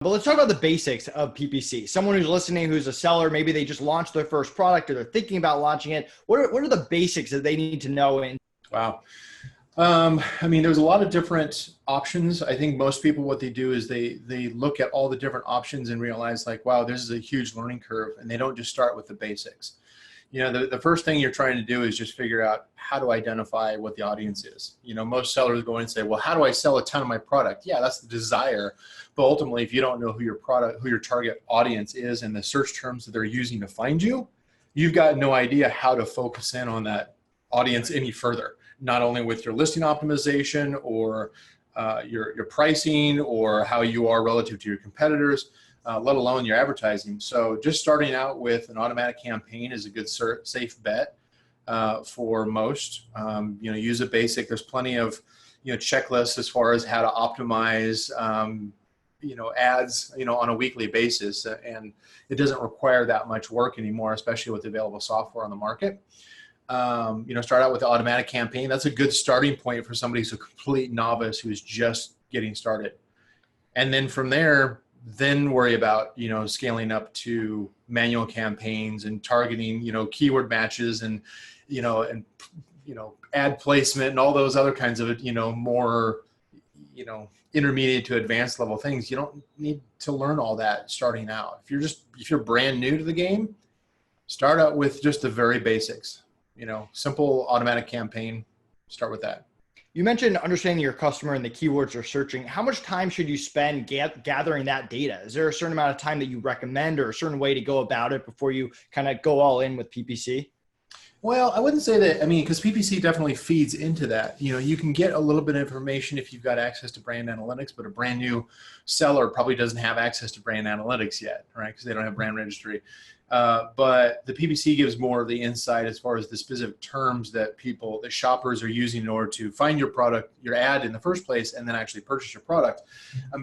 But let's talk about the basics of PPC. Someone who's listening, who's a seller, maybe they just launched their first product or they're thinking about launching it. What are the basics that they need to know? And Wow. I mean, there's a lot of different options. I think most people, what they do is they look at all the different options and realize like, wow, this is a huge learning curve, and they don't just start with the basics. You know, the first thing you're trying to do is just figure out how to identify what the audience is. You know, most sellers go in and say, well, how do I sell a ton of my product? Yeah, that's the desire. But ultimately, if you don't know who your target audience is and the search terms that they're using to find you, you've got no idea how to focus in on that audience any further, not only with your listing optimization or your pricing or how you are relative to your competitors, let alone your advertising. So just starting out with an automatic campaign is a good safe bet for most. Use a basic. There's plenty of checklists as far as how to optimize ads on a weekly basis, and it doesn't require that much work anymore, especially with available software on the market. Start out with the automatic campaign. That's a good starting point for somebody who's a complete novice who's just getting started. And then from there, then worry about, scaling up to manual campaigns and targeting, keyword matches and ad placement and all those other kinds of, more, intermediate to advanced level things. You don't need to learn all that starting out. If you're brand new to the game, start out with just the very basics. Simple automatic campaign, start with that. You mentioned understanding your customer and the keywords they're searching. How much time should you spend gathering that data? Is there a certain amount of time that you recommend or a certain way to go about it before you kind of go all in with PPC? Well, I wouldn't say that, because PPC definitely feeds into that. You can get a little bit of information if you've got access to brand analytics, but a brand new seller probably doesn't have access to brand analytics yet, right? Because they don't have brand registry. But the PPC gives more of the insight as far as the specific terms that the shoppers are using in order to find your product, your ad in the first place, and then actually purchase your product.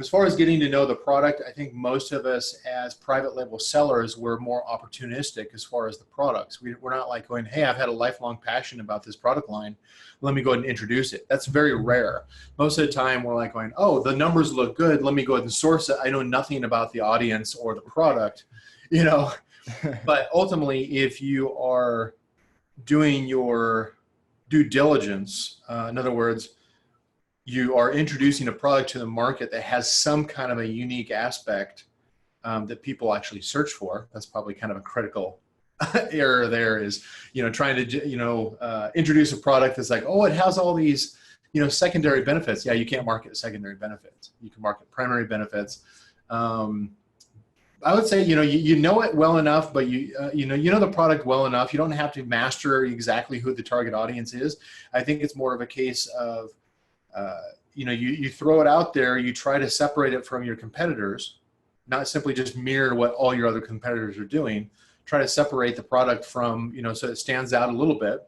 As far as getting to know the product, I think most of us as private label sellers, we're more opportunistic as far as the products. We're not like going, hey, I've had a lifelong passion about this product line. Let me go ahead and introduce it. That's very rare. Most of the time we're like going, oh, the numbers look good. Let me go ahead and source it. I know nothing about the audience or the product, But ultimately, if you are doing your due diligence, in other words, you are introducing a product to the market that has some kind of a unique aspect that people actually search for. That's probably kind of a critical error there is, trying to, introduce a product that's like, oh, it has all these, secondary benefits. Yeah, you can't market secondary benefits. You can market primary benefits. I would say, you know it well enough, but you know the product well enough. You don't have to master exactly who the target audience is. I think it's more of a case of, you throw it out there, you try to separate it from your competitors, not simply just mirror what all your other competitors are doing. Try to separate the product from, so it stands out a little bit,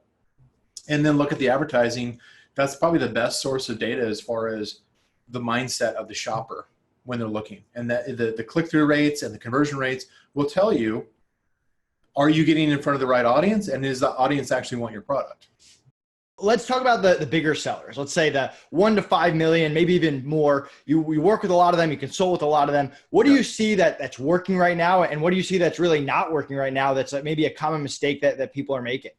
and then look at the advertising. That's probably the best source of data as far as the mindset of the shopper when they're looking, and that the click-through rates and the conversion rates will tell you, are you getting in front of the right audience, and does the audience actually want your product? Let's talk about the bigger sellers. Let's say the 1 to 5 million, maybe even more. You work with a lot of them. You consult with a lot of them. What do you see that's working right now, and what do you see that's really not working right now? That's maybe a common mistake that people are making?